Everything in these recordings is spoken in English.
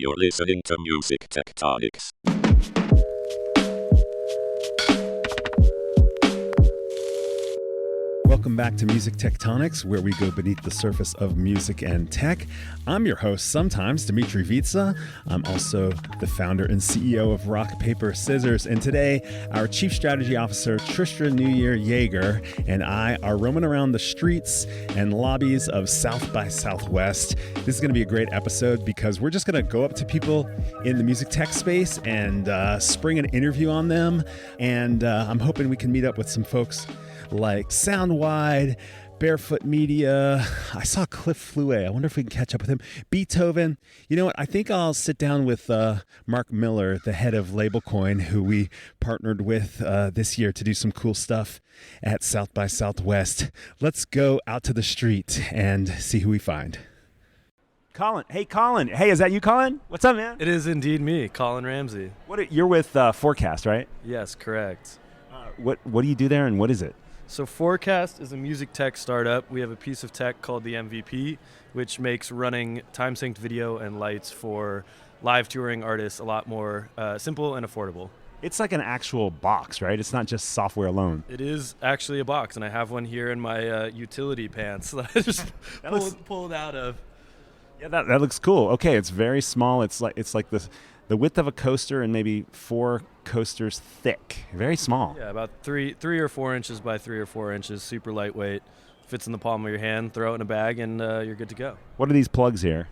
You're listening to Music Tectonics. Welcome back to Music Tectonics, where we go beneath the surface of music and tech. I'm your host, sometimes, Dmitri Vietze. I'm also the founder and CEO of Rock, Paper, Scissors. And today, our Chief Strategy Officer, Tristra Newyear Yeager, and I are roaming around the streets and lobbies of South by Southwest. This is going to be a great episode because we're just going to go up to people in the music tech space and spring an interview on them. And I'm hoping we can meet up with some folks like Soundwide, Barefoot Media. I saw Cliff Fluet. I wonder if we can catch up with him. Beethoven. You know what? I think I'll sit down with Mark Miller, the head of LabelCoin, who we partnered with this year to do some cool stuff at South by Southwest. Let's go out to the street and see who we find. Colin. Hey, Colin. Hey, is that you, Colin? What's up, man? It is indeed me, Colin Ramsey. You're with Forecast, right? Yes, correct. What do you do there, and what is it? So Forecast is a music tech startup. We have a piece of tech called the MVP, which makes running time-synced video and lights for live touring artists a lot more simple and affordable. It's like an actual box, right? It's not just software alone. It is actually a box, and I have one here in my utility pants that I just pulled out of. Yeah, that looks cool. Okay, it's very small. It's like the width of a coaster and maybe 4 coasters thick. Very small. Yeah, about 3 or 4 inches by 3 or 4 inches. Super lightweight. Fits in the palm of your hand. Throw it in a bag, and you're good to go. What are these plugs here?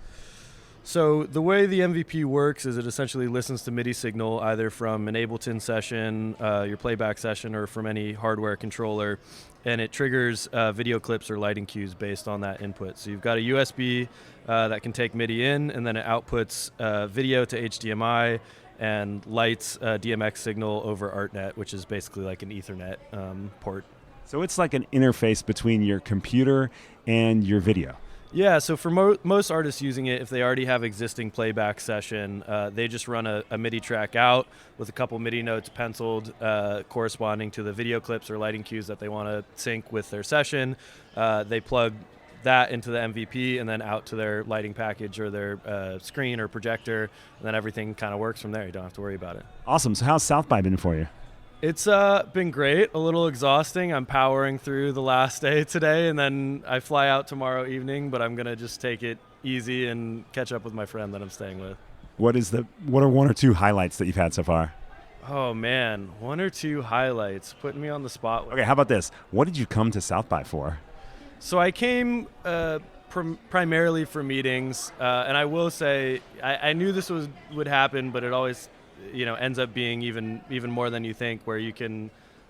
So the way the MVP works is it essentially listens to MIDI signal either from an Ableton session, your playback session, or from any hardware controller, and it triggers video clips or lighting cues based on that input. So you've got a USB that can take MIDI in, and then it outputs video to HDMI and lights DMX signal over ArtNet, which is basically like an Ethernet port. So it's like an interface between your computer and your video. Yeah, so for most artists using it, if they already have existing playback session, they just run a MIDI track out with a couple MIDI notes penciled corresponding to the video clips or lighting cues that they want to sync with their session. They plug that into the MVP and then out to their lighting package or their screen or projector, and then everything kind of works from there. You don't have to worry about it. Awesome. So how's South by been for you? It's been great, a little exhausting. I'm powering through the last day today, and then I fly out tomorrow evening, but I'm going to just take it easy and catch up with my friend that I'm staying with. What are 1 or 2 highlights that you've had so far? Oh, man, 1 or 2 highlights, putting me on the spot. Okay, how about this? What did you come to South by for? So I came primarily for meetings, and I will say I knew this would happen, but it always ends up being even more than you think, where you can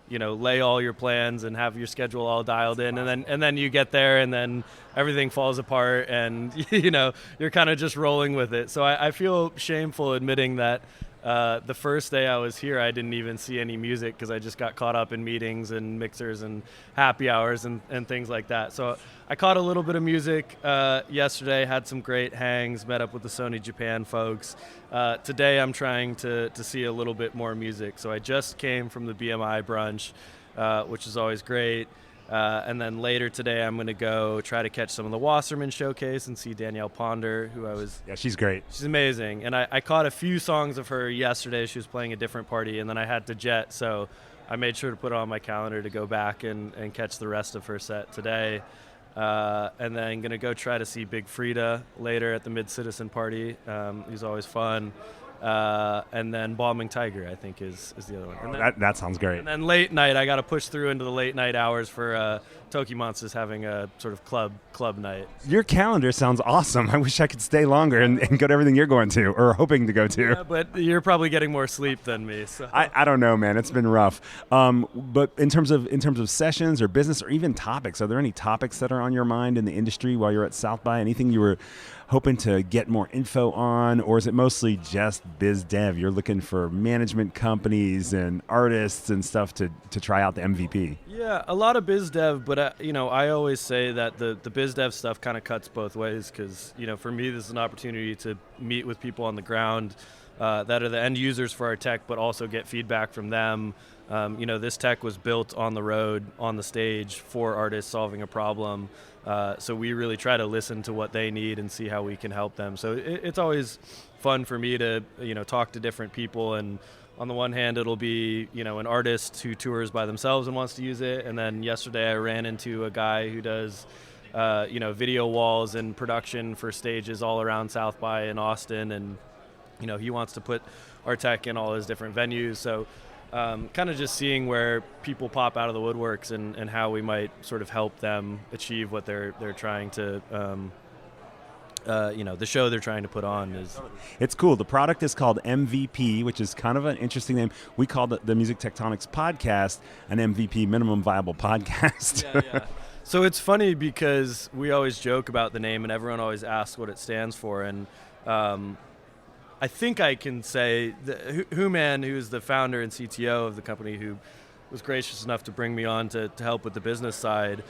lay all your plans and have your schedule all dialed in, and then you get there and then everything falls apart, and you're kind of just rolling with it. So I feel shameful admitting that the first day I was here, I didn't even see any music because I just got caught up in meetings and mixers and happy hours and things like that. So I caught a little bit of music yesterday, had some great hangs, met up with the Sony Japan folks. Today I'm trying to see a little bit more music. So I just came from the BMI brunch, which is always great. And then later today, I'm going to go try to catch some of the Wasserman showcase and see Danielle Ponder, Yeah, she's great. She's amazing. And I caught a few songs of her yesterday. She was playing a different party, and then I had to jet. So I made sure to put it on my calendar to go back and catch the rest of her set today. And then I'm going to go try to see Big Frida later at the Mid-Citizen party. He's always fun. And then Bombing Tiger, I think, is the other one. And then, that sounds great. And then late night, I got to push through into the late night hours for Toki Monsters having a sort of club night. Your calendar sounds awesome. I wish I could stay longer and go to everything you're going to or hoping to go to. Yeah, but you're probably getting more sleep than me. So. I don't know, man. It's been rough. But in terms of sessions or business or even topics, are there any topics that are on your mind in the industry while you're at South by? Anything you were hoping to get more info on, or is it mostly just biz dev? You're looking for management companies and artists and stuff to try out the MVP. Yeah, a lot of biz dev, but I always say that the biz dev stuff kind of cuts both ways because for me this is an opportunity to meet with people on the ground that are the end users for our tech, but also get feedback from them This tech was built on the road, on the stage, for artists solving a problem. So we really try to listen to what they need and see how we can help them. So it's always fun for me to, talk to different people. And on the one hand, it'll be, an artist who tours by themselves and wants to use it. And then yesterday I ran into a guy who does, video walls and production for stages all around South by in Austin. And, he wants to put our tech in all his different venues. So kind of just seeing where people pop out of the woodworks and how we might sort of help them achieve what they're trying to, the show they're trying to put on is. It's cool. The product is called MVP, which is kind of an interesting name. We call the Music Tectonics podcast an MVP, minimum viable podcast. Yeah. So it's funny because we always joke about the name and everyone always asks what it stands for. And I think I can say that Human, who's the founder and CTO of the company, who was gracious enough to bring me on to help with the business side,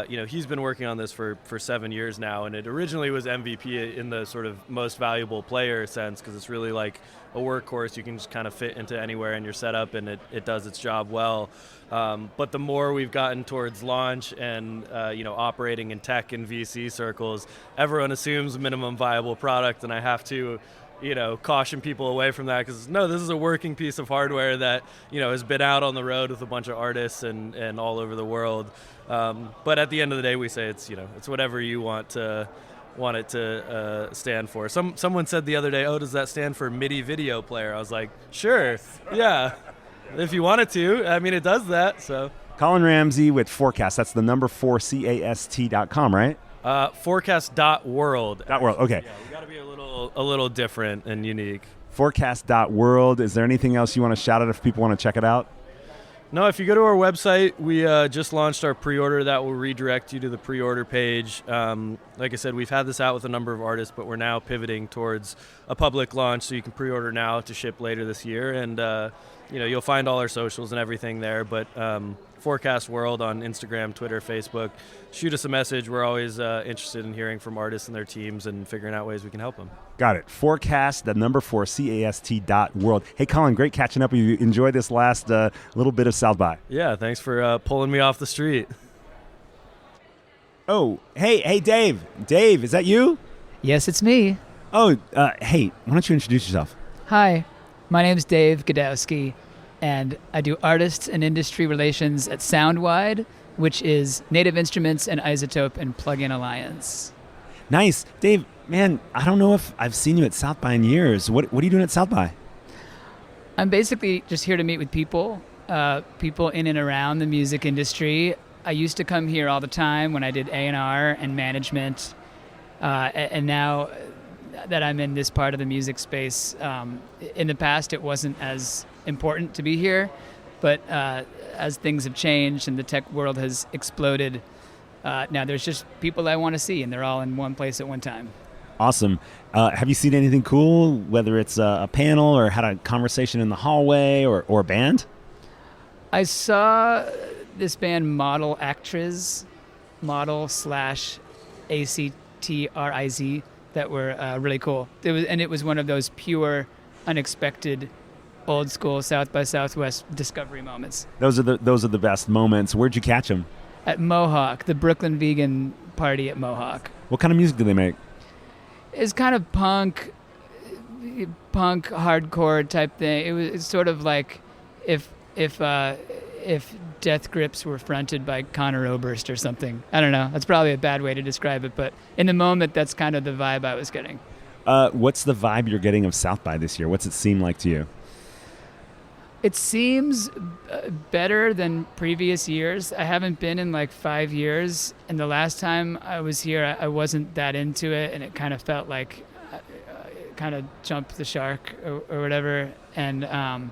he's been working on this for 7 years now, and it originally was MVP in the sort of most valuable player sense because it's really like a workhorse you can just kind of fit into anywhere in your setup, and it does its job well. But the more we've gotten towards launch and operating in tech and VC circles, everyone assumes minimum viable product, and I have to caution people away from that because no, this is a working piece of hardware that has been out on the road with a bunch of artists and all over the world. But at the end of the day, we say it's it's whatever you want it to stand for. Someone said the other day, "Oh, does that stand for MIDI video player?" I was like, "Sure, yeah, if you want it to. I mean, it does that." So Colin Ramsey with Forecast. That's the number 4cast.com, right? Forecast.world. .world. Okay. Yeah, we got to be a little different and unique. Forecast.world. Is there anything else you want to shout out if people want to check it out? No, if you go to our website, we just launched our pre-order. That will redirect you to the pre-order page. Like I said, we've had this out with a number of artists, but we're now pivoting towards a public launch, so you can pre-order now to ship later this year. And you'll find all our socials and everything there. But Forecast World on Instagram, Twitter, Facebook. Shoot us a message. We're always interested in hearing from artists and their teams and figuring out ways we can help them. Got it. Forecast, the number 4cast.world. Hey, Colin, great catching up with you. Enjoy this last little bit of South by. Yeah, thanks for pulling me off the street. Oh, hey, Dave. Dave, is that you? Yes, it's me. Oh, hey, why don't you introduce yourself? Hi, my name is Dave Godowski, and I do artists and industry relations at Soundwide, which is Native Instruments and Isotope and Plug-in Alliance. Nice. Dave, man, I don't know if I've seen you at South by in years. What are you doing at South by? I'm basically just here to meet with people in and around the music industry. I used to come here all the time when I did A&R and management, and now that I'm in this part of the music space, in the past it wasn't as important to be here, but as things have changed and the tech world has exploded, now there's just people I want to see, and they're all in one place at one time. Awesome. Have you seen anything cool, whether it's a panel or had a conversation in the hallway or a band? I saw this band Model Actriz, Model/ACTRIZ, that were really cool. It was one of those pure, unexpected, old school South by Southwest discovery moments. Those are the best moments. Where'd you catch them? At Mohawk, the Brooklyn Vegan Party at Mohawk. What kind of music do they make? It's kind of punk hardcore type thing. It's sort of like if Death Grips were fronted by Conor Oberst or something. I don't know. That's probably a bad way to describe it, but in the moment, that's kind of the vibe I was getting. What's the vibe you're getting of South by this year? What's it seem like to you? It seems better than previous years. I haven't been in like 5 years, and the last time I was here, I wasn't that into it, and it kind of felt like kind of jumped the shark or whatever. And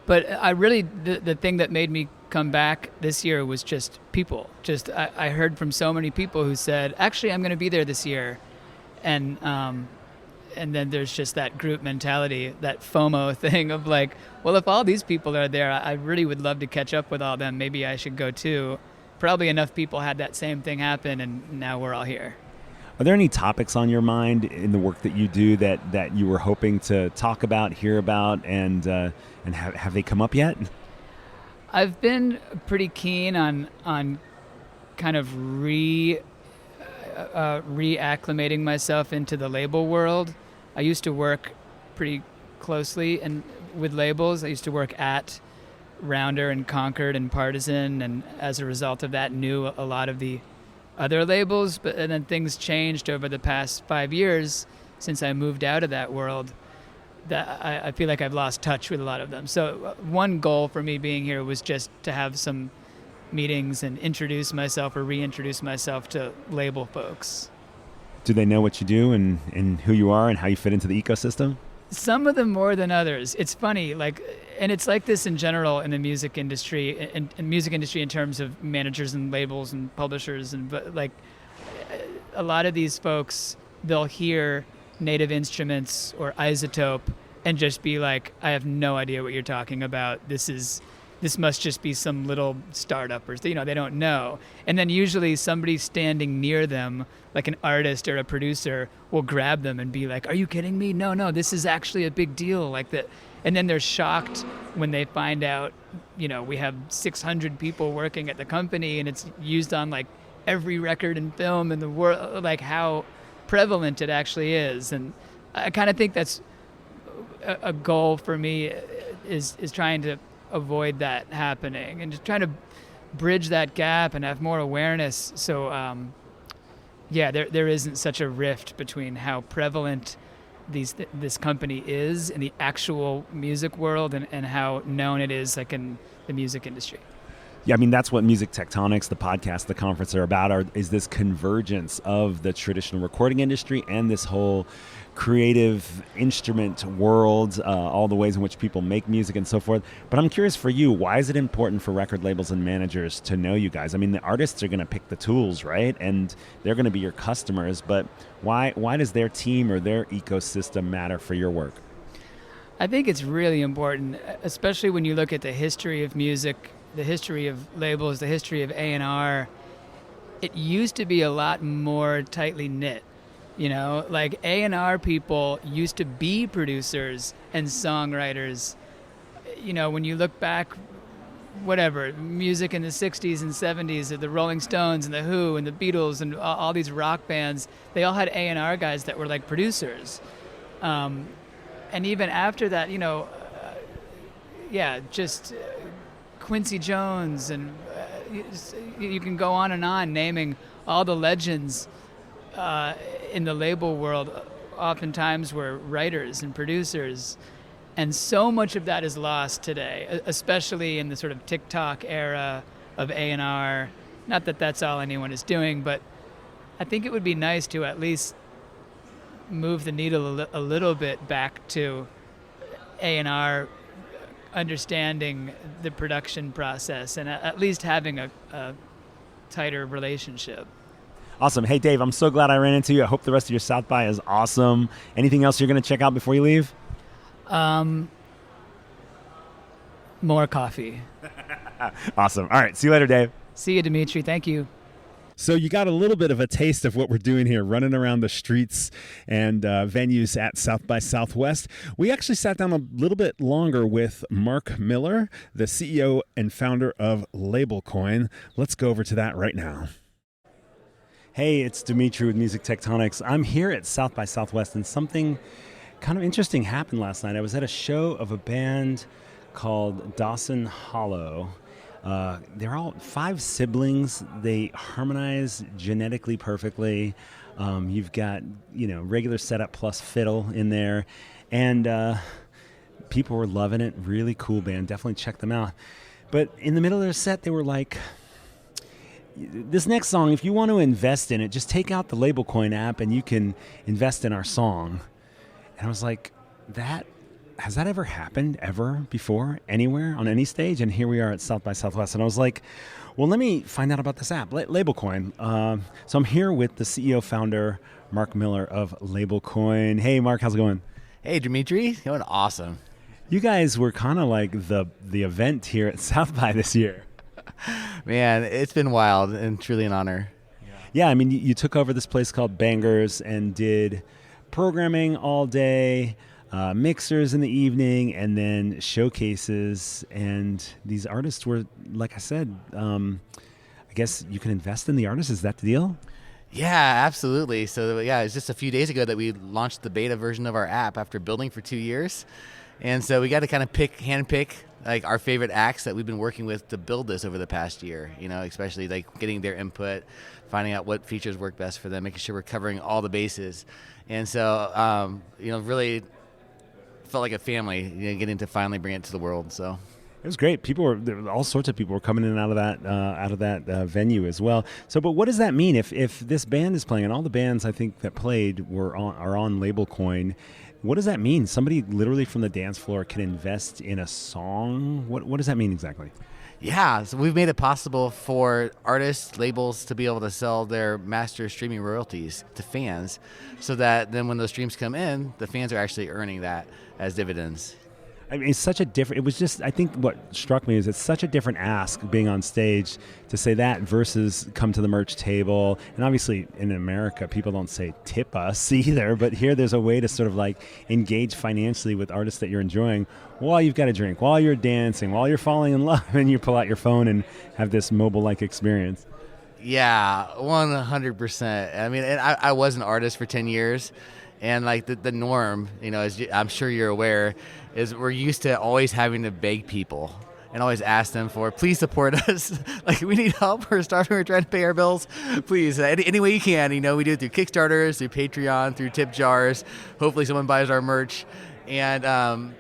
but I really, the thing that made me come back this year was just people. I heard from so many people who said, actually, I'm going to be there this year. And then there's just that group mentality, that FOMO thing of like, well, if all these people are there, I really would love to catch up with all them. Maybe I should go too. Probably enough people had that same thing happen, and now we're all here. Are there any topics on your mind in the work that you do that you were hoping to talk about, hear about, and have they come up yet? I've been pretty keen on kind of reacclimating myself into the label world. I used to work pretty closely and with labels. I used to work at Rounder and Concord and Partisan, and as a result of that, knew a lot of the other labels. And then things changed over the past 5 years since I moved out of that world. That I feel like I've lost touch with a lot of them. So one goal for me being here was just to have some meetings and introduce myself or reintroduce myself to label folks. Do they know what you do and who you are and how you fit into the ecosystem? Some of them more than others. It's funny, and it's like this in general in the music industry, in music industry in terms of managers and labels and publishers, but a lot of these folks, they'll hear Native Instruments or Isotope and just be like, I have no idea what you're talking about. This must just be some little startup or, they don't know. And then usually somebody standing near them, like an artist or a producer, will grab them and be like, are you kidding me? No, this is actually a big deal like that. And then they're shocked when they find out, we have 600 people working at the company and it's used on like every record and film in the world, like how prevalent it actually is. And I kind of think that's a goal for me is trying to avoid that happening and just trying to bridge that gap and have more awareness. So, there isn't such a rift between how prevalent this company is in the actual music world and how known it is like in the music industry. Yeah, I mean, that's what Music Tectonics, the podcast, the conference are about, is this convergence of the traditional recording industry and this whole creative instrument world, all the ways in which people make music and so forth. But I'm curious for you, why is it important for record labels and managers to know you guys? I mean, the artists are going to pick the tools, right? And they're going to be your customers. But why does their team or their ecosystem matter for your work? I think it's really important, especially when you look at the history of music, the history of labels, the history of A&R. It used to be a lot more tightly knit. Like A&R people used to be producers and songwriters. When you look back, whatever, music in the 60s and 70s, the Rolling Stones and the Who and the Beatles and all these rock bands, they all had A&R guys that were like producers. And even after that, just Quincy Jones, and you can go on and on naming all the legends in the label world oftentimes were writers and producers. And so much of that is lost today, especially in the sort of TikTok era of A&R. Not that that's all anyone is doing, but I think it would be nice to at least move the needle a little bit back to A&R understanding the production process and at least having a tighter relationship. Awesome. Hey, Dave, I'm so glad I ran into you. I hope the rest of your South by is awesome. Anything else you're going to check out before you leave? More coffee. Awesome. All right. See you later, Dave. See you, Dmitri. Thank you. So you got a little bit of a taste of what we're doing here, running around the streets and venues at South by Southwest. We actually sat down a little bit longer with Mark Miller, the CEO and founder of LabelCoin. Let's go over to that right now. Hey, it's Dmitri with Music Tectonics. I'm here at South by Southwest, and something kind of interesting happened last night. I was at a show of a band called Dawson Hollow. They're all 5 siblings. They harmonize genetically perfectly. You've got, regular setup plus fiddle in there. And people were loving it. Really cool band. Definitely check them out. But in the middle of their set, they were like, this next song, if you want to invest in it, just take out the LabelCoin app and you can invest in our song. And I was like, has that ever happened ever before anywhere on any stage? And here we are at South by Southwest. And I was like, well, let me find out about this app, LabelCoin. So I'm here with the CEO founder, Mark Miller of LabelCoin. Hey, Mark, how's it going? Hey, Dmitri. Going awesome. You guys were kind of like the event here at South by this year. Man, it's been wild and truly an honor. Yeah, I mean, you took over this place called Bangers and did programming all day, mixers in the evening, and then showcases. And these artists were, like I said, I guess you can invest in the artists. Is that the deal? Yeah, absolutely. So yeah, it's just a few days ago that we launched the beta version of our app after building for 2 years. And so we got to kind of handpick like our favorite acts that we've been working with to build this over the past year, especially like getting their input, finding out what features work best for them, making sure we're covering all the bases. And so, really felt like a family, getting to finally bring it to the world. So it was great. All sorts of people were coming in and out of that venue as well. So, but what does that mean if this band is playing, and all the bands I think that played are on LabelCoin? What does that mean? Somebody literally from the dance floor can invest in a song. What does that mean exactly? Yeah, so we've made it possible for artists, labels to be able to sell their master streaming royalties to fans, so that then when those streams come in, the fans are actually earning that as dividends. I mean, it's such a different, it was just, I think what struck me is it's such a different ask being on stage to say that versus come to the merch table. And obviously in America, people don't say tip us either, but here there's a way to sort of like engage financially with artists that you're enjoying while you've got a drink, while you're dancing, while you're falling in love, and you pull out your phone and have this mobile-like experience. Yeah, 100%. I mean, and I was an artist for 10 years. And like the norm, as I'm sure you're aware, is we're used to always having to beg people and always ask them for, please support us. Like, we need help. We're starving. We're trying to pay our bills. Please, any way you can. We do it through Kickstarters, through Patreon, through tip jars. Hopefully someone buys our merch. And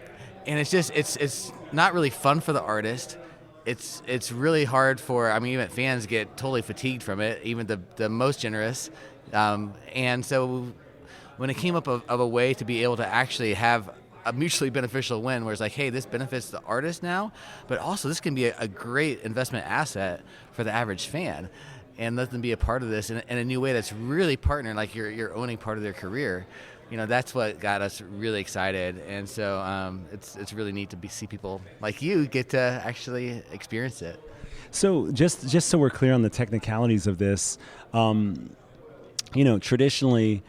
it's just, it's not really fun for the artist. It's really hard for, even fans get totally fatigued from it, even the most generous. And so when it came up of a way to be able to actually have a mutually beneficial win, where it's like, hey, this benefits the artist now, but also this can be a great investment asset for the average fan, and let them be a part of this in a new way that's really partnering, like you're owning part of their career. That's what got us really excited, and so it's really neat to see people like you get to actually experience it. So just so we're clear on the technicalities of this, traditionally,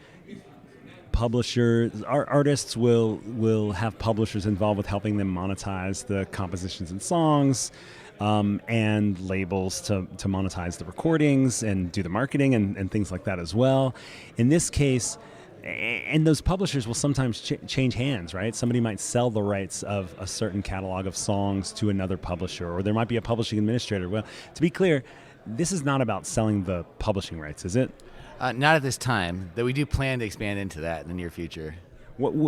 artists will have publishers involved with helping them monetize the compositions and songs, and labels to monetize the recordings and do the marketing and things like that as well. In this case, and those publishers will sometimes change hands, right? Somebody might sell the rights of a certain catalog of songs to another publisher, or there might be a publishing administrator. Well, to be clear, this is not about selling the publishing rights, is it? Not at this time, though we do plan to expand into that in the near future.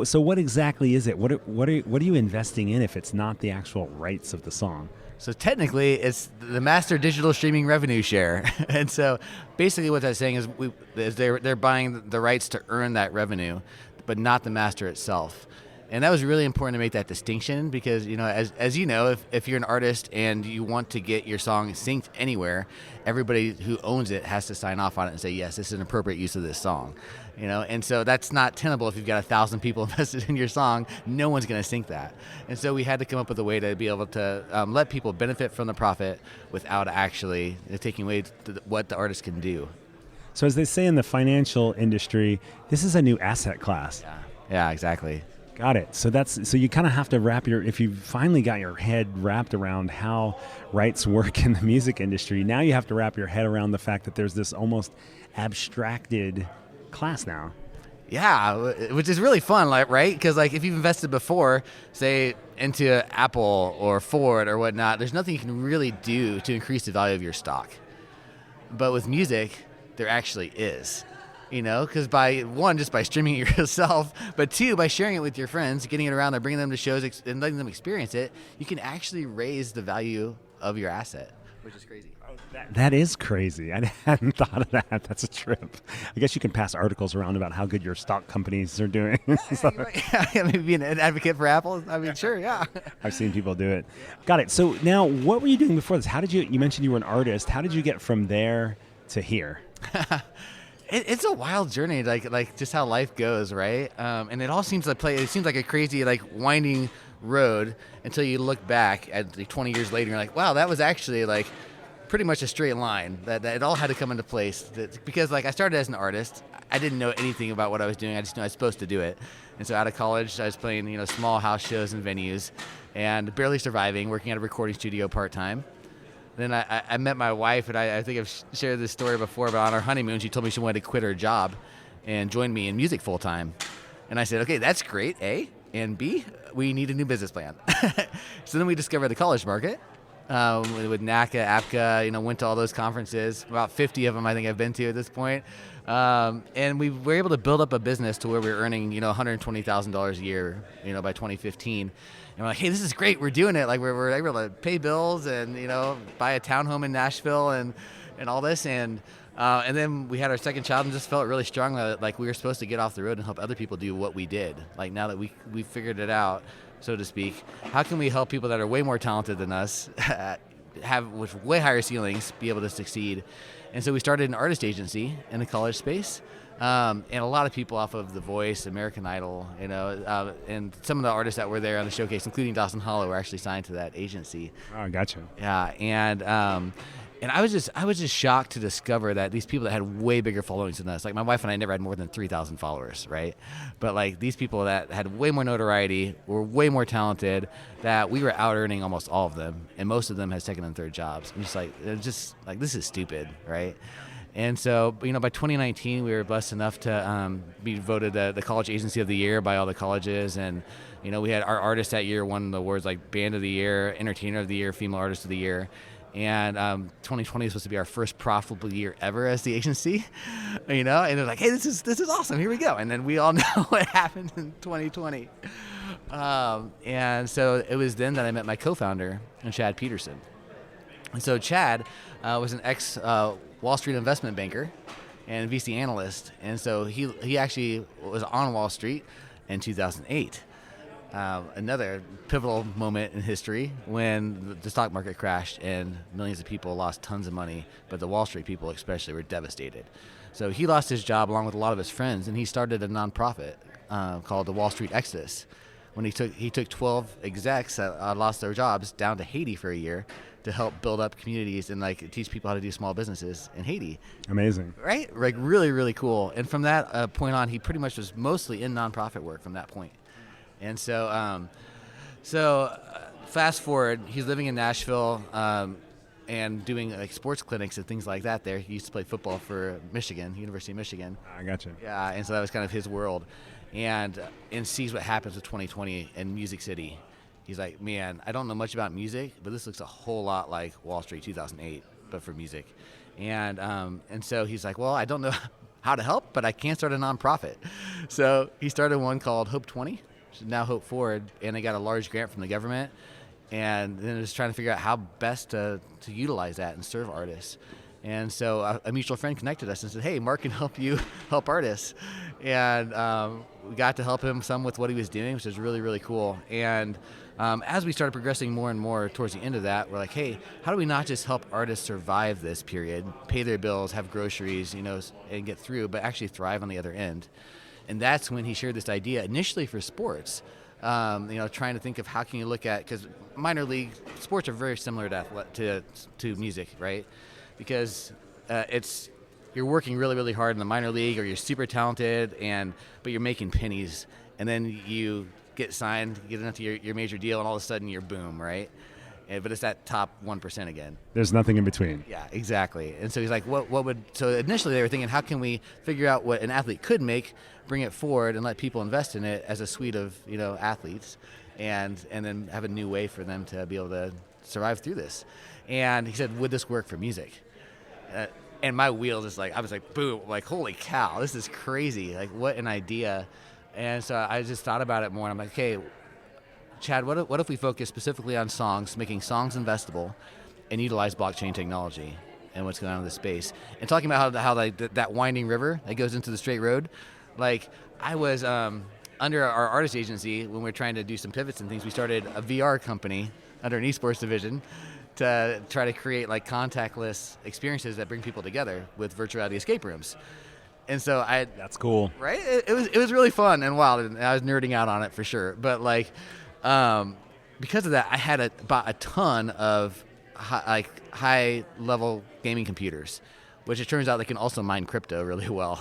So what exactly is it? What are you investing in if it's not the actual rights of the song? So technically, it's the master digital streaming revenue share. And so basically what that's saying is they're buying the rights to earn that revenue, but not the master itself. And that was really important to make that distinction because, as you know, if you're an artist and you want to get your song synced anywhere, everybody who owns it has to sign off on it and say, yes, this is an appropriate use of this song. And so that's not tenable if you've got 1,000 people invested in your song. No one's going to sync that. And so we had to come up with a way to be able to let people benefit from the profit without actually taking away what the artist can do. So as they say in the financial industry, this is a new asset class. Yeah, exactly. Got it. So you kind of have to if you finally got your head wrapped around how rights work in the music industry, now you have to wrap your head around the fact that there's this almost abstracted class now. Yeah, which is really fun, right? Because if you've invested before, say into Apple or Ford or whatnot, there's nothing you can really do to increase the value of your stock. But with music, there actually is. Because just by streaming it yourself, but two, by sharing it with your friends, getting it around there, bringing them to shows and letting them experience it, you can actually raise the value of your asset, which is crazy. That is crazy. I hadn't thought of that. That's a trip. I guess you can pass articles around about how good your stock companies are doing. Maybe being an advocate for Apple. Sure, yeah. I've seen people do it. Got it. So now, what were you doing before this? You mentioned you were an artist. How did you get from there to here? It's a wild journey, like just how life goes, right? And it all seems like a crazy, winding road until you look back at 20 years later and you're like, wow, that was actually pretty much a straight line that it all had to come into place because like I started as an artist. I didn't know anything about what I was doing. I just knew I was supposed to do it. And so out of college, I was playing, small house shows and venues and barely surviving, working at a recording studio part-time. Then I met my wife, and I think I've shared this story before, but on our honeymoon, she told me she wanted to quit her job and join me in music full-time. And I said, okay, that's great, A. And B, we need a new business plan. So then we discovered the college market with NACA, APCA, went to all those conferences. About 50 of them I think I've been to at this point. And we were able to build up a business to where we were earning, $120,000 a year, by 2015. And we're like, hey, this is great. We're doing it. Like we're able to pay bills and, buy a townhome in Nashville and all this. And then we had our second child and just felt really strong that like we were supposed to get off the road and help other people do what we did. Like now that we figured it out, so to speak, how can we help people that are way more talented than us have with way higher ceilings be able to succeed? And so we started an artist agency in the college space. And a lot of people off of The Voice, American Idol, and some of the artists that were there on the showcase, including Dawson Hollow, were actually signed to that agency. Oh, gotcha. Yeah, and I was just shocked to discover that these people that had way bigger followings than us, like my wife and I never had more than 3,000 followers, right? But like these people that had way more notoriety, were way more talented, that we were out earning almost all of them, and most of them had second and third jobs. I'm just like this is stupid, right? And so, by 2019, we were blessed enough to be voted the College Agency of the Year by all the colleges. And, we had our artist that year won the awards like Band of the Year, Entertainer of the Year, Female Artist of the Year. And 2020 is supposed to be our first profitable year ever as the agency, and they're like, hey, this is awesome. Here we go. And then we all know what happened in 2020. And so it was then that I met my co-founder, Chad Peterson. And so Chad was an ex Wall Street investment banker and VC analyst. And so he actually was on Wall Street in 2008. Another pivotal moment in history when the stock market crashed and millions of people lost tons of money, but the Wall Street people especially were devastated. So he lost his job along with a lot of his friends, and he started a nonprofit called the Wall Street Exodus. When he took 12 execs that lost their jobs down to Haiti for a year to help build up communities and like teach people how to do small businesses in Haiti. Amazing. Right? Like really, really cool. And from that point on, he pretty much was mostly in nonprofit work from that point. And so, fast forward, he's living in Nashville and doing like sports clinics and things like that there. He used to play football for Michigan, University of Michigan. I gotcha. Yeah, and so that was kind of his world. And sees what happens with 2020 in Music City. He's like, man, I don't know much about music, but this looks a whole lot like Wall Street 2008, but for music. And so he's like, well, I don't know how to help, but I can start a nonprofit. So he started one called Hope 20. Now Hope Forward, and they got a large grant from the government, and then just trying to figure out how best to utilize that and serve artists. And so a mutual friend connected us and said, hey, Mark can help you help artists. And we got to help him some with what he was doing, which is really, really cool. And as we started progressing more and more towards the end of that, we're like, hey, how do we not just help artists survive this period, pay their bills, have groceries, and get through, but actually thrive on the other end? And that's when he shared this idea initially for sports, trying to think of how can you look at, because minor league sports are very similar to music, right? Because you're working really, really hard in the minor league, or you're super talented, but you're making pennies, and then you get signed, get into your major deal, and all of a sudden you're boom, right? But it's that top 1% again. There's nothing in between. Yeah, exactly. And so he's like, so initially they were thinking, how can we figure out what an athlete could make, bring it forward, and let people invest in it as a suite of, athletes, and then have a new way for them to be able to survive through this. And he said, would this work for music? And my wheels just I was like, boom, like, holy cow, this is crazy. Like, what an idea. And so I just thought about it more, and I'm like, okay, Chad, what if we focus specifically on songs, making songs investable, and utilize blockchain technology and what's going on in this space? And talking about how that winding river that goes into the straight road, like I was under our artist agency when we were trying to do some pivots and things. We started a VR company under an esports division to try to create like contactless experiences that bring people together with virtual reality escape rooms. And so that's cool, right? It was really fun and wild, and I was nerding out on it for sure. But like, because of that, I had bought a ton of high level gaming computers, which it turns out they can also mine crypto really well.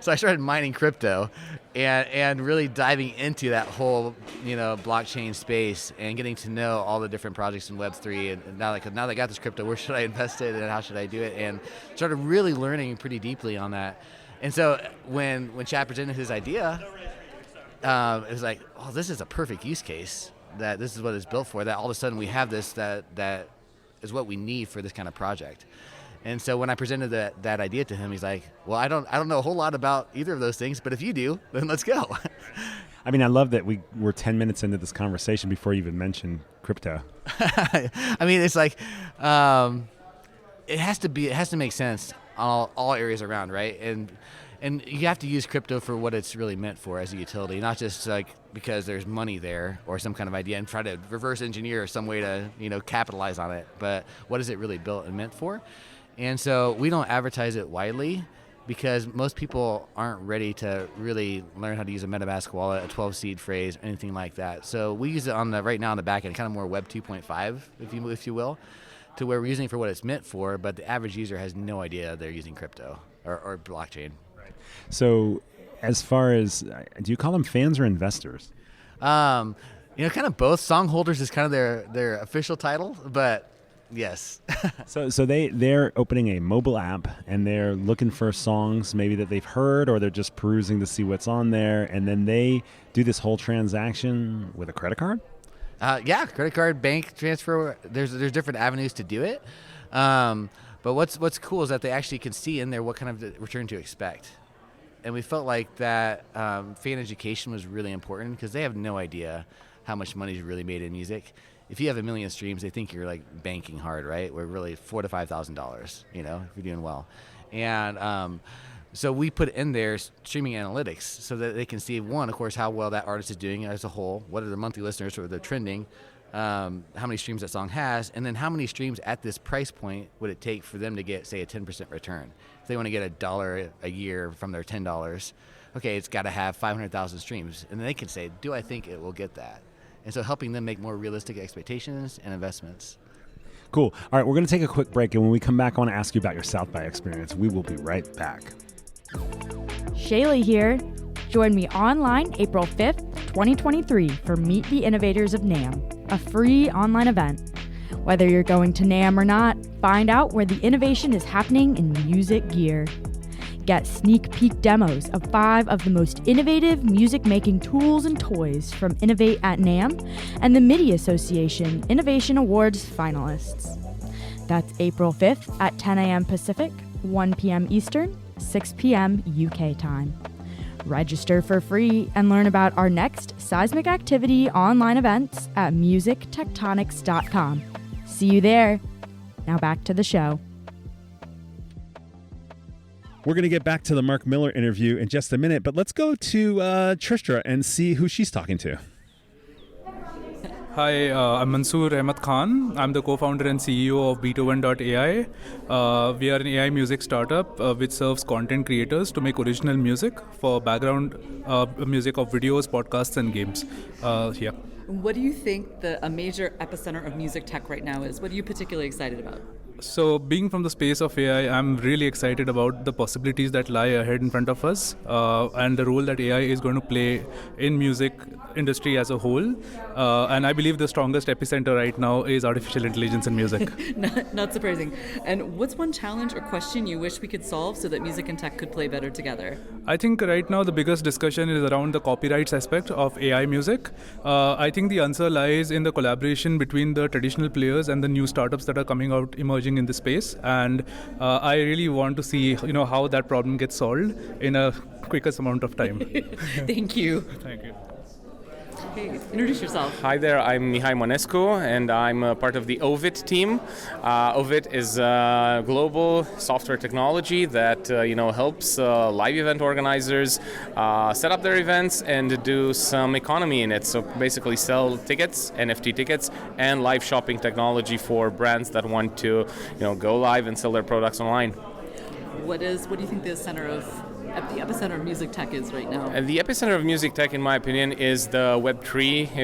So I started mining crypto and really diving into that whole, blockchain space and getting to know all the different projects in Web3. And now that I got this crypto, where should I invest it and how should I do it? And started really learning pretty deeply on that. And so when Chad presented his idea, it was like, oh, this is a perfect use case, that this is what it's built for, that all of a sudden we have this that is what we need for this kind of project. And so when I presented that idea to him, he's like, well, I don't know a whole lot about either of those things, but if you do, then let's go. I mean, I love that we're 10 minutes into this conversation before you even mentioned crypto. I mean, it's like, it has to make sense on all areas around, right? And you have to use crypto for what it's really meant for as a utility, not just like because there's money there or some kind of idea and try to reverse engineer some way to, capitalize on it. But what is it really built and meant for? And so we don't advertise it widely because most people aren't ready to really learn how to use a MetaMask wallet, a 12-seed phrase, anything like that. So we use it right now on the back end, kind of more Web 2.5, if you will, to where we're using it for what it's meant for, but the average user has no idea they're using crypto or blockchain. Right. So as far as, do you call them fans or investors? Kind of both. Songholders is kind of their official title, but yes. So they're opening a mobile app and they're looking for songs maybe that they've heard, or they're just perusing to see what's on there, and then they do this whole transaction with a credit card? Yeah, credit card, bank transfer. There's different avenues to do it. But what's cool is that they actually can see in there what kind of return to expect. And we felt like that fan education was really important because they have no idea how much money is really made in music. If you have 1 million streams, they think you're like banking hard, right? We're really $4,000 to $5,000, if you're doing well. And so we put in there streaming analytics so that they can see, one, of course, how well that artist is doing as a whole, what are the monthly listeners, or they're trending, how many streams that song has, and then how many streams at this price point would it take for them to get, say, a 10% return. If they want to get $1 a year from their $10, okay, it's got to have 500,000 streams. And then they can say, do I think it will get that? And so helping them make more realistic expectations and investments. Cool. All right, we're going to take a quick break, and when we come back, I want to ask you about your South by experience. We will be right back. Shaylee here. Join me online April 5th, 2023 for Meet the Innovators of NAMM, a free online event. Whether you're going to NAMM or not, find out where the innovation is happening in music gear. Get sneak peek demos of 5 of the most innovative music-making tools and toys from Innovate at NAMM and the MIDI Association Innovation Awards finalists. That's April 5th at 10 a.m. Pacific, 1 p.m. Eastern, 6 p.m. UK time. Register for free and learn about our next seismic activity online events at musictectonics.com. See you there. Now back to the show. We're going to get back to the Mark Miller interview in just a minute, but let's go to Tristra and see who she's talking to. Hi, I'm Mansoor Ahmed Khan. I'm the co-founder and CEO of Beethoven.ai. We are an AI music startup which serves content creators to make original music for background music of videos, podcasts, and games. Yeah. What do you think a major epicenter of music tech right now is? What are you particularly excited about? So being from the space of AI, I'm really excited about the possibilities that lie ahead in front of us and the role that AI is going to play in music industry as a whole. And I believe the strongest epicenter right now is artificial intelligence in music. Not surprising. And what's one challenge or question you wish we could solve so that music and tech could play better together? I think right now the biggest discussion is around the copyrights aspect of AI music. I think the answer lies in the collaboration between the traditional players and the new startups that are coming out, emerging in the space, and I really want to see how that problem gets solved in a quickest amount of time. Thank you. Thank you. Hey, introduce yourself. Hi there, I'm Mihai Monescu, and I'm part of the Ovid team. Ovid is a global software technology that helps live event organizers set up their events and do some economy in it. So basically sell tickets, NFT tickets, and live shopping technology for brands that want to go live and sell their products online. What do you think the center of at the epicenter of music tech is right now? And the epicenter of music tech, in my opinion, is the Web3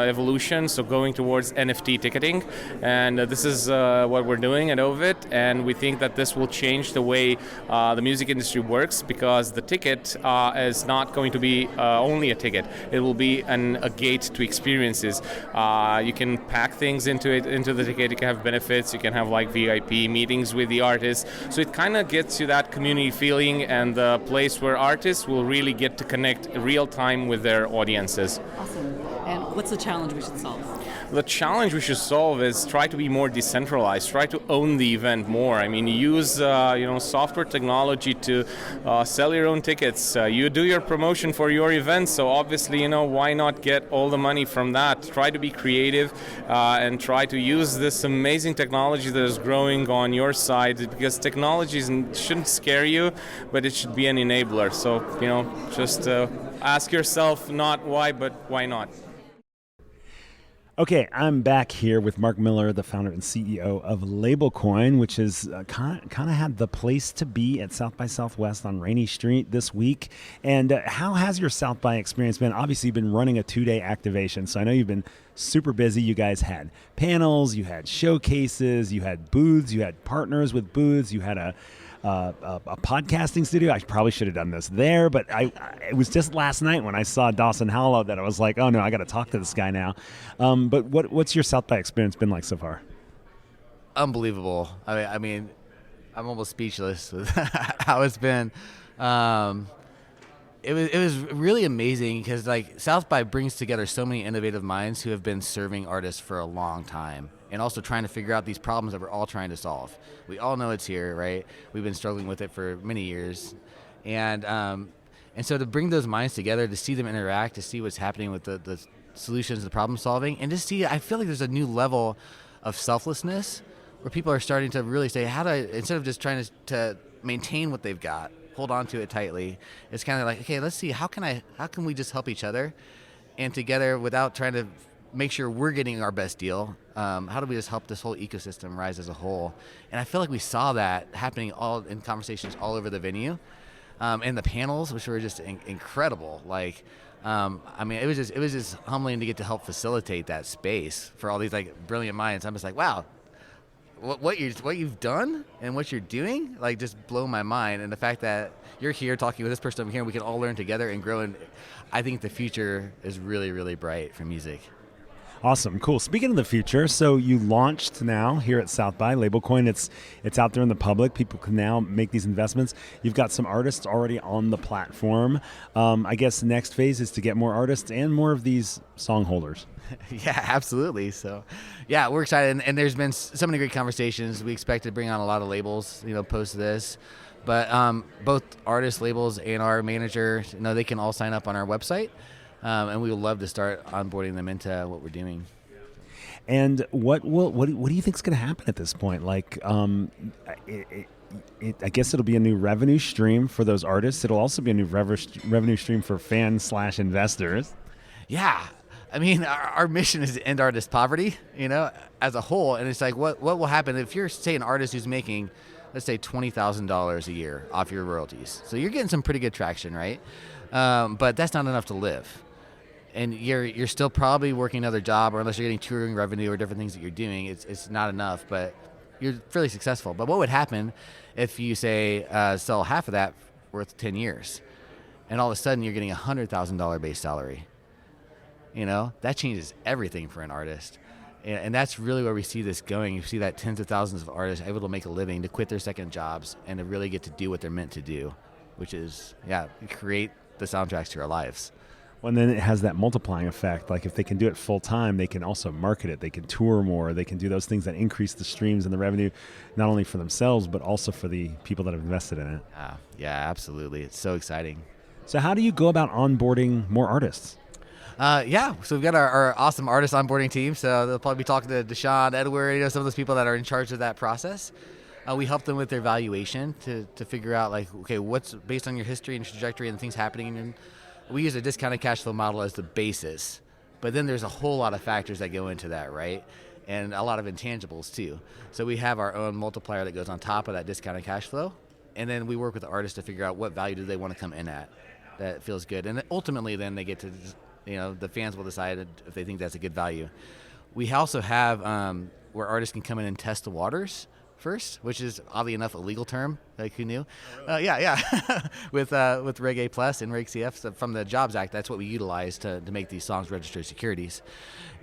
evolution, so going towards NFT ticketing. And this is what we're doing at Ovid, and we think that this will change the way the music industry works, because the ticket is not going to be only a ticket. It will be a gate to experiences. You can pack things into the ticket, you can have benefits, you can have like VIP meetings with the artists. So it kind of gets you that community feeling and the place where artists will really get to connect real time with their audiences. Awesome. And what's the challenge we should solve? The challenge we should solve is try to be more decentralized, try to own the event more. I mean, use software technology to sell your own tickets. You do your promotion for your event, so obviously, why not get all the money from that? Try to be creative and try to use this amazing technology that is growing on your side, because technology shouldn't scare you, but it should be an enabler. So, just ask yourself not why, but why not. Okay, I'm back here with Mark Miller, the founder and CEO of LabelCoin, which is kind of had the place to be at South by Southwest on Rainy Street this week. And how has your South by experience been? Obviously, you've been running a 2-day activation, so I know you've been super busy. You guys had panels, you had showcases, you had booths, you had partners with booths, you had a podcasting studio. I probably should have done this there, but it was just last night when I saw Dawson Hollow that I was like, oh no, I got to talk to this guy now. But what's your South by experience been like so far? Unbelievable. I mean, I'm almost speechless with how it's been. It was really amazing because like South by brings together so many innovative minds who have been serving artists for a long time, and also trying to figure out these problems that we're all trying to solve. We all know it's here, right? We've been struggling with it for many years. And so to bring those minds together, to see them interact, to see what's happening with the solutions, the problem solving, and just see, I feel like there's a new level of selflessness where people are starting to really say, instead of just trying to maintain what they've got, hold on to it tightly, it's kind of like, okay, let's see, how can we just help each other and together without trying to make sure we're getting our best deal. How do we just help this whole ecosystem rise as a whole? And I feel like we saw that happening all in conversations all over the venue, and the panels, which were just incredible. Like, it was just humbling to get to help facilitate that space for all these like brilliant minds. I'm just like, wow, what you've done and what you're doing, like, just blow my mind. And the fact that you're here talking with this person over here, and we can all learn together and grow. And I think the future is really, really bright for music. Awesome. Cool. Speaking of the future, so you launched now here at South by LabelCoin. It's out there in the public. People can now make these investments. You've got some artists already on the platform. I guess next phase is to get more artists and more of these song holders. Yeah, absolutely. So, yeah, we're excited. And there's been so many great conversations. We expect to bring on a lot of labels, post this. But both artists, labels, and our manager, they can all sign up on our website. And we would love to start onboarding them into what we're doing. And what do you think is going to happen at this point? Like, I guess it'll be a new revenue stream for those artists. It'll also be a new revenue stream for fans/investors. Yeah. I mean, our mission is to end artist poverty, as a whole. And it's like, what will happen if you're, say, an artist who's making, let's say, $20,000 a year off your royalties. So you're getting some pretty good traction, right? But that's not enough to live. And you're still probably working another job, or unless you're getting touring revenue or different things that you're doing, it's not enough, but you're fairly successful. But what would happen if you, say, sell half of that worth 10 years, and all of a sudden you're getting a $100,000 base salary? That changes everything for an artist. And that's really where we see this going. You see that tens of thousands of artists able to make a living, to quit their second jobs, and to really get to do what they're meant to do, which is, create the soundtracks to our lives. Well, and then it has that multiplying effect. Like, if they can do it full time, they can also market it. They can tour more. They can do those things that increase the streams and the revenue, not only for themselves, but also for the people that have invested in it. Yeah, absolutely. It's so exciting. So how do you go about onboarding more artists? So we've got our awesome artist onboarding team. So they'll probably be talking to Deshaun, Edward, some of those people that are in charge of that process. We help them with their valuation to figure out, like, okay, what's based on your history and trajectory and things happening. And we use a discounted cash flow model as the basis, but then there's a whole lot of factors that go into that, right? And a lot of intangibles too. So we have our own multiplier that goes on top of that discounted cash flow, and then we work with the artist to figure out what value do they want to come in at that feels good. And ultimately then they get to, the fans will decide if they think that's a good value. We also have where artists can come in and test the waters first, which is oddly enough a legal term. Like, who knew? Yeah. with Reg A Plus and Reg CF so from the Jobs Act, that's what we utilize to make these songs registered securities.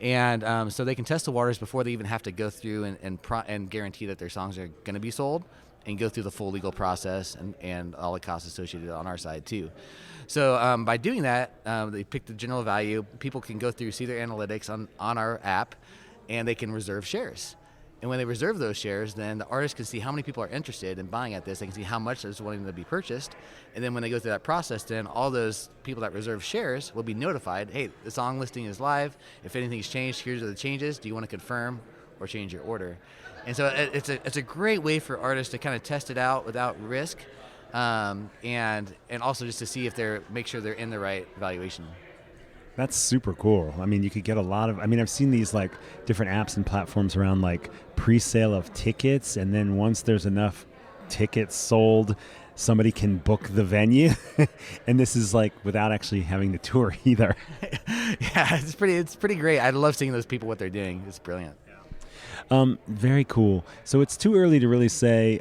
And so they can test the waters before they even have to go through and guarantee that their songs are going to be sold, and go through the full legal process and all the costs associated on our side too. So by doing that, they pick the general value. People can go through, see their analytics on our app, and they can reserve shares. And when they reserve those shares, then the artist can see how many people are interested in buying at this. They can see how much is wanting to be purchased. And then when they go through that process, then all those people that reserve shares will be notified, hey, the song listing is live. If anything's changed, here's the changes. Do you want to confirm or change your order? And so it's a great way for artists to kind of test it out without risk, and also just to see if make sure they're in the right valuation. That's super cool. I mean, you could get a lot of, I've seen these like different apps and platforms around like pre-sale of tickets, and then once there's enough tickets sold, somebody can book the venue. And this is like without actually having the tour either. Yeah, it's pretty great. I love seeing those people, what they're doing. It's brilliant. Very cool. So it's too early to really say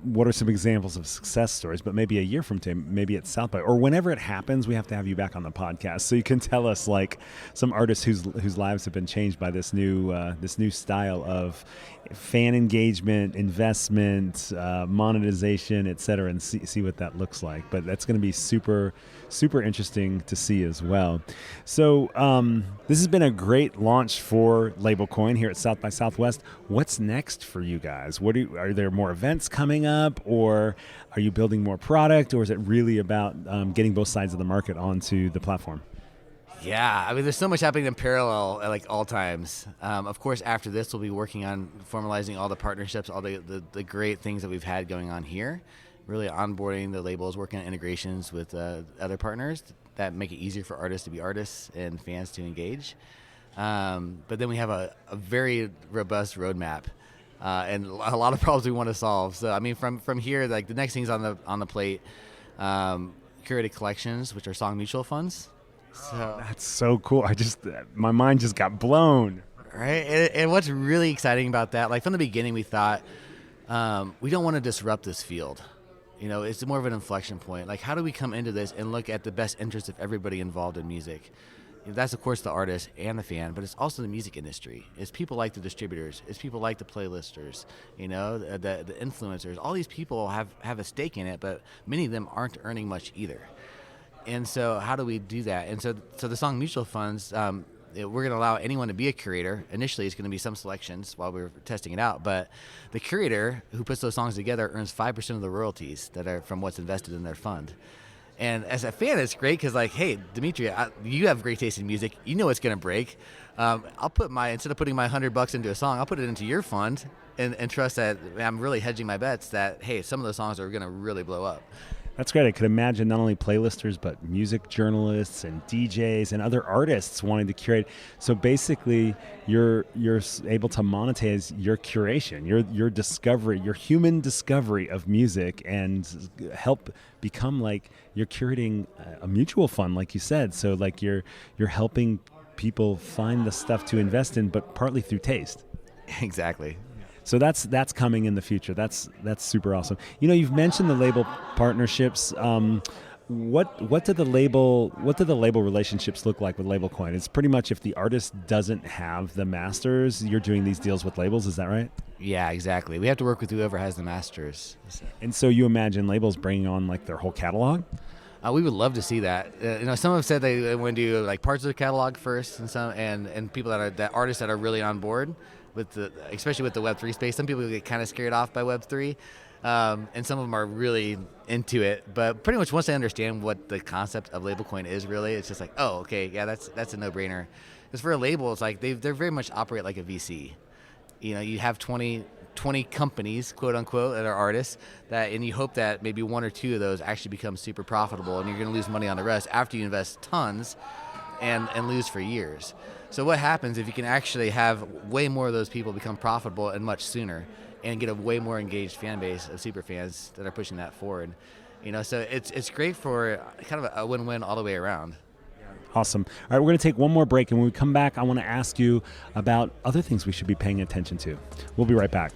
what are some examples of success stories, but maybe a year from today, maybe at South by, or whenever it happens, we have to have you back on the podcast so you can tell us like some artists whose lives have been changed by this new style of fan engagement, investment, monetization, et cetera, and see what that looks like. But that's going to be super, super interesting to see as well. So this has been a great launch for LabelCoin here at South by Southwest. What's next for you guys? Are there more events coming up, or are you building more product, or is it really about getting both sides of the market onto the platform? Yeah, there's so much happening in parallel at like all times. Of course, after this, we'll be working on formalizing all the partnerships, all the great things that we've had going on here, really onboarding the labels, working on integrations with other partners that make it easier for artists to be artists and fans to engage. But then we have a very robust roadmap and a lot of problems we want to solve. So, from here, like the next things on the plate, curated collections, which are song mutual funds. So that's so cool. My mind just got blown. Right. And what's really exciting about that, like from the beginning, we thought we don't want to disrupt this field. It's more of an inflection point. Like, how do we come into this and look at the best interests of everybody involved in music? That's, of course, the artist and the fan, but it's also the music industry. It's people like the distributors. It's people like the playlisters, the influencers. All these people have a stake in it, but many of them aren't earning much either. And so how do we do that? And so the song mutual funds, we're going to allow anyone to be a curator. Initially, it's going to be some selections while we're testing it out. But the curator who puts those songs together earns 5% of the royalties that are from what's invested in their fund. And as a fan, it's great because, like, hey, Dmitri, you have great taste in music. You know it's going to break. I'll put instead of putting my $100 into a song, I'll put it into your fund and trust that I'm really hedging my bets that, hey, some of those songs are going to really blow up. That's great. I could imagine not only playlisters, but music journalists and DJs and other artists wanting to curate. So basically, you're able to monetize your curation, your discovery, your human discovery of music, and help become like you're curating a mutual fund, like you said. So like you're helping people find the stuff to invest in, but partly through taste. Exactly. So that's coming in the future. That's super awesome. You've mentioned the label partnerships. What do the label relationships look like with LabelCoin? It's pretty much if the artist doesn't have the masters, you're doing these deals with labels. Is that right? Yeah, exactly. We have to work with whoever has the masters. And so you imagine labels bringing on like their whole catalog? We would love to see that. Some have said they want to do like parts of the catalog first, and people that artists that are really on board especially with the Web3 space. Some people get kind of scared off by Web3, and some of them are really into it. But pretty much once they understand what the concept of LabelCoin is, really, it's just like, oh, okay, yeah, that's a no-brainer. Because for a label, it's like they're very much operate like a VC. You have 20 companies, quote unquote, that are artists, and you hope that maybe one or two of those actually become super profitable, and you're going to lose money on the rest after you invest tons and lose for years. So what happens if you can actually have way more of those people become profitable and much sooner, and get a way more engaged fan base of super fans that are pushing that forward. So it's great for kind of a win-win all the way around. Awesome. All right, we're going to take one more break, and when we come back, I want to ask you about other things we should be paying attention to. We'll be right back.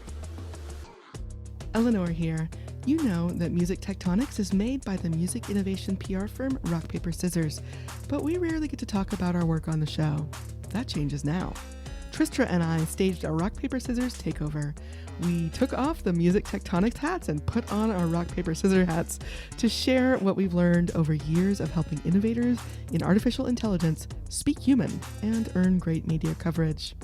Eleanor here. You know that Music Tectonics is made by the music innovation PR firm Rock, Paper, Scissors, but we rarely get to talk about our work on the show. That changes now. Tristra and I staged a Rock, Paper, Scissors takeover. We took off the Music Tectonics hats and put on our Rock, Paper, Scissors hats to share what we've learned over years of helping innovators in artificial intelligence speak human and earn great media coverage.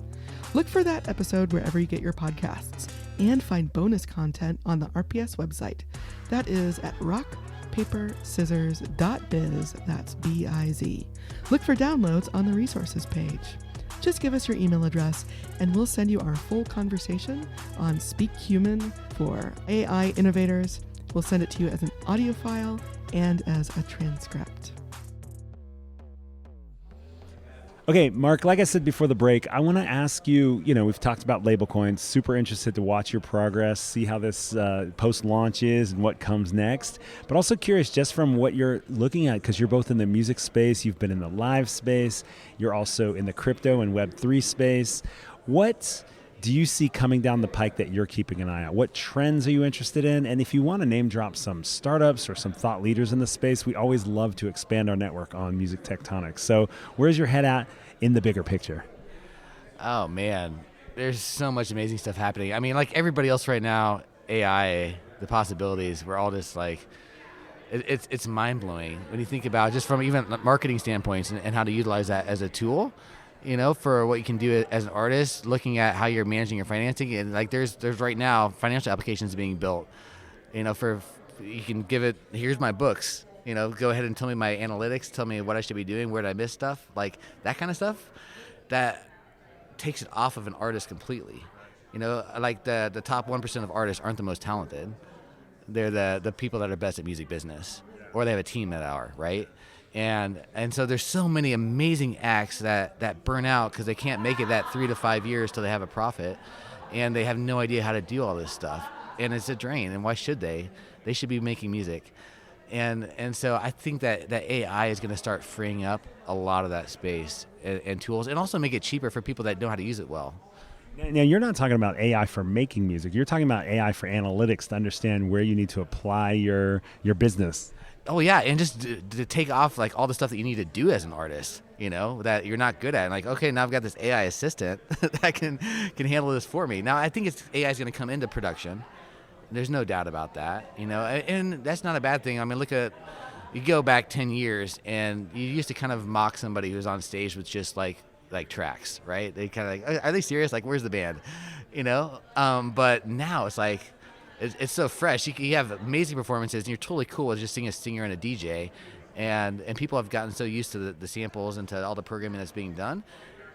Look for that episode wherever you get your podcasts and find bonus content on the RPS website. That is at rockpaperscissors.biz. That's B-I-Z. Look for downloads on the resources page. Just give us your email address and we'll send you our full conversation on Speak Human for AI innovators. We'll send it to you as an audio file and as a transcript. Okay, Mark, like I said before the break, I want to ask you, we've talked about label coins, super interested to watch your progress, see how this post-launch is and what comes next, but also curious just from what you're looking at, because you're both in the music space, you've been in the live space, you're also in the crypto and Web3 space. What do you see coming down the pike that you're keeping an eye on? What trends are you interested in? And if you want to name drop some startups or some thought leaders in the space, we always love to expand our network on Music Tectonics. So where's your head at in the bigger picture? Oh, man. There's so much amazing stuff happening. I mean, like everybody else right now, AI, the possibilities, we're all just like, it's mind-blowing when you think about just from even marketing standpoints and how to utilize that as a tool. For what you can do as an artist, looking at how you're managing your financing, and like there's right now financial applications being built. For you can give it. Here's my books. Go ahead and tell me my analytics. Tell me what I should be doing. Where did I miss stuff? Like that kind of stuff. That takes it off of an artist completely. Like the top 1% of artists aren't the most talented. They're the people that are best at music business, or they have a team that are, right? And so there's so many amazing acts that burn out because they can't make it that 3 to 5 years till they have a profit, and they have no idea how to do all this stuff, and it's a drain. And why should they? They should be making music, and so I think that AI is going to start freeing up a lot of that space and tools, and also make it cheaper for people that know how to use it well. Now, you're not talking about AI for making music. You're talking about AI for analytics to understand where you need to apply your business. Oh yeah, and just to take off like all the stuff that you need to do as an artist, that you're not good at. And like, okay, now I've got this AI assistant that can handle this for me. Now I think AI is going to come into production. There's no doubt about that, and that's not a bad thing. I mean, you go back 10 years and you used to kind of mock somebody who was on stage with just like tracks, right? They kind of like, are they serious? Like, where's the band? But now it's like, it's so fresh. You have amazing performances, and you're totally cool with just seeing a singer and a DJ, and people have gotten so used to the samples and to all the programming that's being done,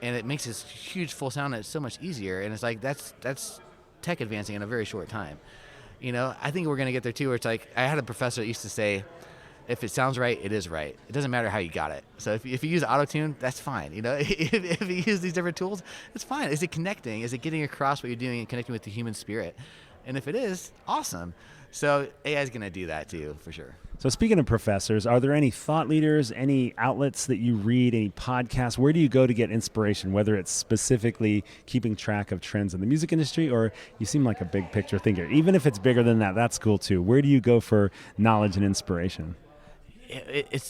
and it makes this huge full sound that's so much easier. And it's like that's tech advancing in a very short time. I think we're gonna get there too. Where it's like I had a professor that used to say, if it sounds right, it is right. It doesn't matter how you got it. So if you use auto-tune, that's fine. If you use these different tools, it's fine. Is it connecting? Is it getting across what you're doing and connecting with the human spirit? And if it is, awesome. So AI is going to do that too, for sure. So speaking of professors, are there any thought leaders, any outlets that you read, any podcasts? Where do you go to get inspiration, whether it's specifically keeping track of trends in the music industry, or you seem like a big picture thinker? Even if it's bigger than that, that's cool too. Where do you go for knowledge and inspiration?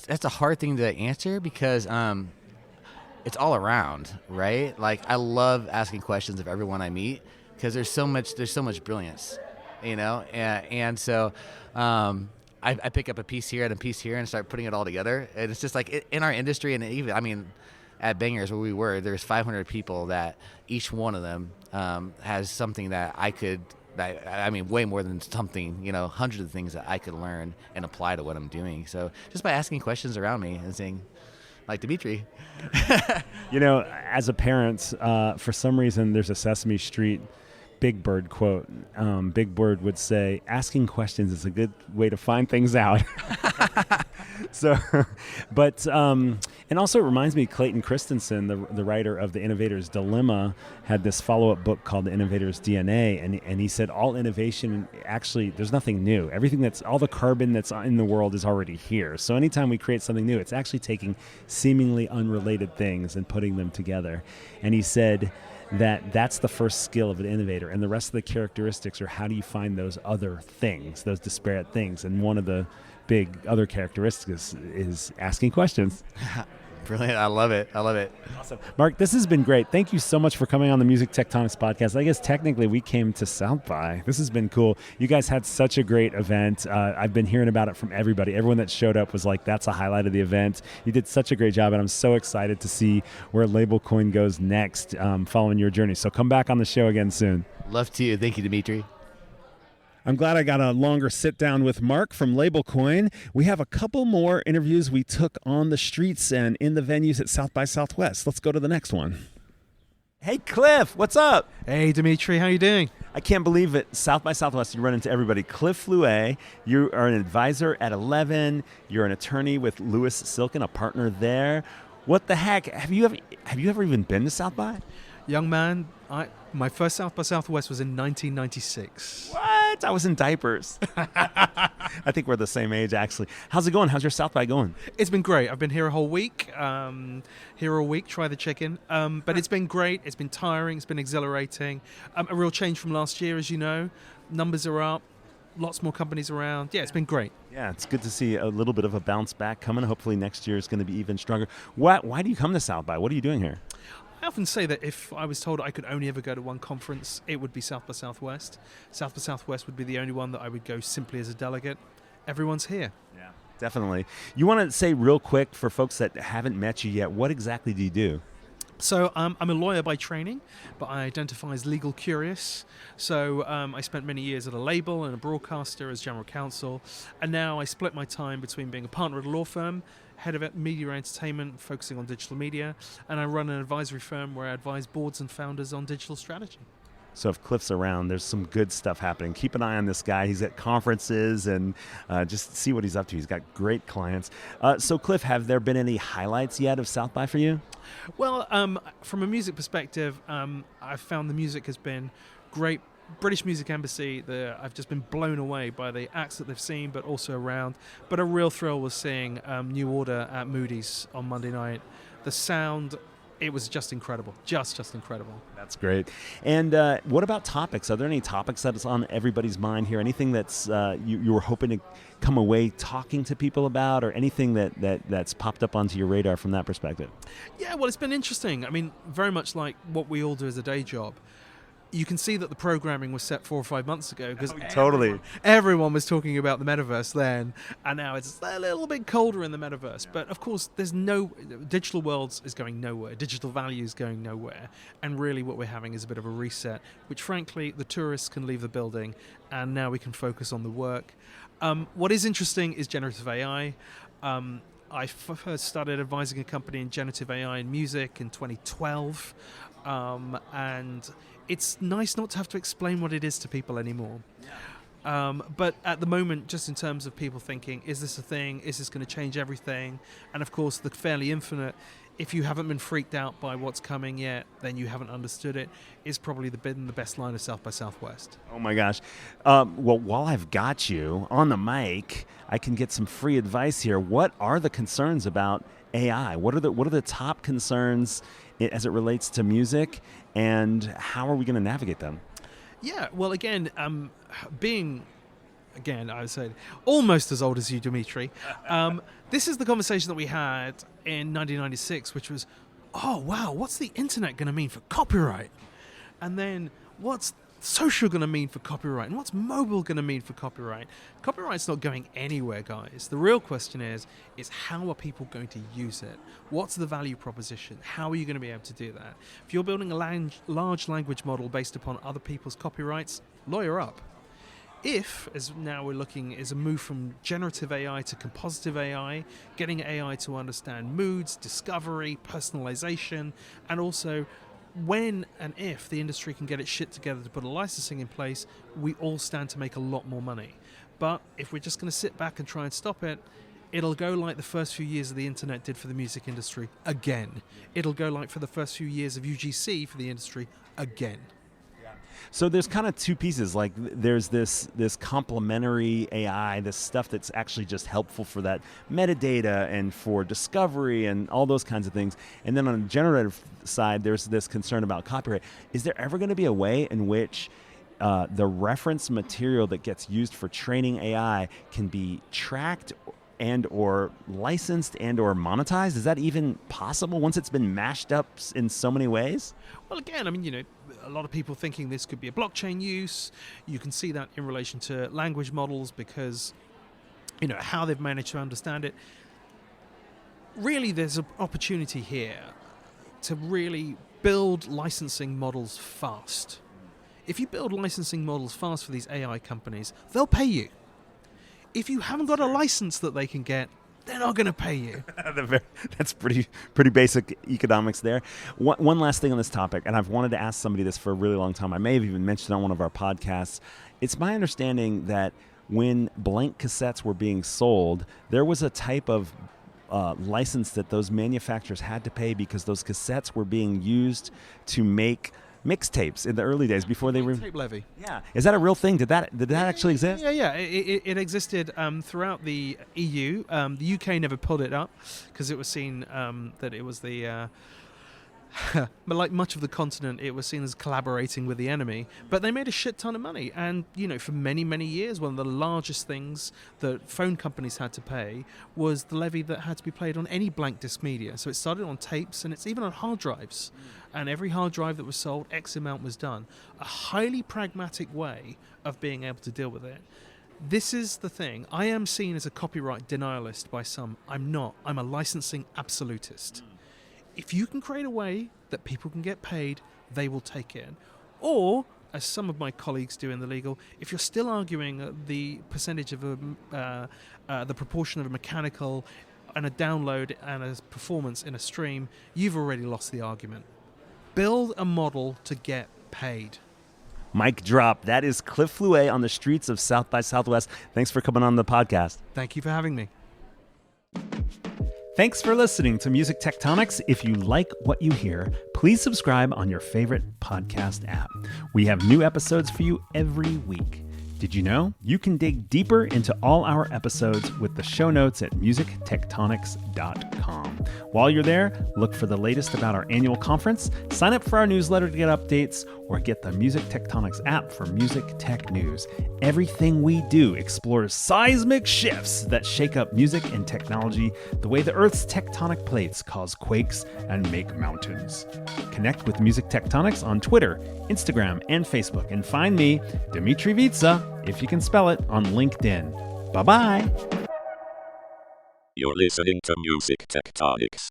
That's a hard thing to answer because it's all around, right? Like I love asking questions of everyone I meet because there's so much brilliance, and so I pick up a piece here and a piece here and start putting it all together. And it's just like in our industry, and even at Bangers where we were, there's 500 people that each one of them has something that way more than something, hundreds of things that I could learn and apply to what I'm doing. So just by asking questions around me and saying, like Dmitri. As a parent, for some reason, there's a Sesame Street Big Bird quote. Big Bird would say, asking questions is a good way to find things out. So, but and also it reminds me, Clayton Christensen, the writer of The Innovator's Dilemma, had this follow-up book called The Innovator's DNA, and he said all innovation, actually, there's nothing new. Everything all the carbon that's in the world is already here. So anytime we create something new, it's actually taking seemingly unrelated things and putting them together. And he said that's the first skill of an innovator, and the rest of the characteristics are how do you find those other things, those disparate things. And one of the big other characteristics is asking questions. Brilliant. I love it. Awesome. Mark, this has been great. Thank you so much for coming on the Music Tectonics podcast. I guess technically we came to South by. This has been cool. You guys had such a great event. I've been hearing about it from everybody. Everyone that showed up was like, that's a highlight of the event. You did such a great job, and I'm so excited to see where Label Coin goes next following your journey. So come back on the show again soon. Love to you. Thank you, Dmitri. I'm glad I got a longer sit down with Mark from Label Coin. We have a couple more interviews we took on the streets and in the venues at South by Southwest. Let's go to the next one. Hey, Cliff, what's up? Hey, Dmitri, how you doing? I can't believe it. South by Southwest, you run into everybody. Cliff Flouet, you are an advisor at 11. You're an attorney with Lewis Silken, a partner there. What the heck? Have you ever even been to South by? Young man, my first South by Southwest was in 1996. What? I was in diapers. I think we're the same age, actually. How's it going? How's your South by going? It's been great. I've been here a whole week. Here a week, try the chicken. But it's been great. It's been tiring. It's been exhilarating. A real change from last year, as you know. Numbers are up. Lots more companies around. Yeah, it's been great. Yeah, it's good to see a little bit of a bounce back coming. Hopefully next year is going to be even stronger. Why do you come to South by? What are you doing here? I often say that if I was told I could only ever go to one conference, it would be South by Southwest. South by Southwest would be the only one that I would go simply as a delegate. Everyone's here. Yeah, definitely. You want to say real quick for folks that haven't met you yet, what exactly do you do? So I'm a lawyer by training, but I identify as legal curious. So I spent many years at a label and a broadcaster as general counsel, and now I split my time between being a partner at a law firm, head of media entertainment, focusing on digital media, and I run an advisory firm where I advise boards and founders on digital strategy. So if Cliff's around, there's some good stuff happening. Keep an eye on this guy. He's at conferences, and just see what he's up to. He's got great clients. So Cliff, have there been any highlights yet of South by for you? Well, from a music perspective, I've found the music has been great. British Music Embassy, I've just been blown away by the acts that they've seen, but also around. But a real thrill was seeing New Order at Moody's on Monday night. The sound, it was just incredible. Just incredible. That's great. And what about topics? Are there any topics that's on everybody's mind here? Anything that's you were hoping to come away talking to people about, or anything that's popped up onto your radar from that perspective? Yeah, well, it's been interesting. I mean, very much like what we all do as a day job. You can see that the programming was set 4 or 5 months ago because totally everyone was talking about the metaverse then, and now it's a little bit colder in the metaverse. But of course, digital worlds is going nowhere, digital value is going nowhere, and really what we're having is a bit of a reset, which frankly the tourists can leave the building, and now we can focus on the work. What is interesting is generative AI. I first started advising a company in generative AI in music in 2012, and it's nice not to have to explain what it is to people anymore. But at the moment, just in terms of people thinking, is this a thing? Is this going to change everything? And of course, the fairly infinite, if you haven't been freaked out by what's coming yet, then you haven't understood it, is probably the best line of South by Southwest. Oh my gosh. Well, while I've got you on the mic, I can get some free advice here. What are the concerns about AI? What are the top concerns as it relates to music, and how are we going to navigate them? Yeah, well, again, I would say almost as old as you, Dmitri. This is the conversation that we had in 1996, which was, oh, wow, what's the internet going to mean for copyright? And then what's social going to mean for copyright? And what's mobile going to mean for copyright? Copyright's not going anywhere, guys. The real question is how are people going to use it? What's the value proposition? How are you going to be able to do that? If you're building a large language model based upon other people's copyrights, lawyer up. If, as now we're looking, is a move from generative AI to compositive AI, getting AI to understand moods, discovery, personalization, and also when and if the industry can get its shit together to put a licensing in place, we all stand to make a lot more money. But if we're just going to sit back and try and stop it, It'll go like the first few years of the internet did for the music industry again. It'll go like for the first few years of UGC for the industry again. So there's kind of two pieces. Like there's this complementary AI, this stuff that's actually just helpful for that metadata and for discovery and all those kinds of things. And then on the generative side, there's this concern about copyright. Is there ever going to be a way in which the reference material that gets used for training AI can be tracked and or licensed and or monetized? Is that even possible once it's been mashed up in so many ways? Well, again, I mean, a lot of people thinking this could be a blockchain use. You can see that in relation to language models because, how they've managed to understand it. Really, there's an opportunity here to really build licensing models fast. If you build licensing models fast for these AI companies, they'll pay you. If you haven't got a license that they can get, they're not going to pay you. That's pretty basic economics there. One last thing on this topic, and I've wanted to ask somebody this for a really long time. I may have even mentioned it on one of our podcasts. It's my understanding that when blank cassettes were being sold, there was a type of license that those manufacturers had to pay because those cassettes were being used to make mixtapes in the early days before they were tape levy. Yeah, is that a real thing? Did that actually exist? Yeah. It existed throughout the EU. The UK never pulled it up because it was seen that it was the. But like much of the continent, it was seen as collaborating with the enemy. But they made a shit ton of money, and for many, many years, one of the largest things that phone companies had to pay was the levy that had to be played on any blank disc media. So it started on tapes, and it's even on hard drives. And every hard drive that was sold, X amount was done. A highly pragmatic way of being able to deal with it. This is the thing. I am seen as a copyright denialist by some. I'm not. I'm a licensing absolutist. If you can create a way that people can get paid, they will take it. Or, as some of my colleagues do in the legal, if you're still arguing the percentage of the proportion of a mechanical and a download and a performance in a stream, you've already lost the argument. Build a model to get paid. Mic drop. That is Cliff Flouet on the streets of South by Southwest. Thanks for coming on the podcast. Thank you for having me. Thanks for listening to Music Tectonics. If you like what you hear, please subscribe on your favorite podcast app. We have new episodes for you every week. Did you know you can dig deeper into all our episodes with the show notes at musictectonics.com. While you're there, look for the latest about our annual conference, sign up for our newsletter to get updates, or get the Music Tectonics app for music tech news. Everything we do explores seismic shifts that shake up music and technology the way the Earth's tectonic plates cause quakes and make mountains. Connect with Music Tectonics on Twitter, Instagram, and Facebook, and find me, Dmitri Vietze, if you can spell it, on LinkedIn. Bye-bye. You're listening to Music Tectonics.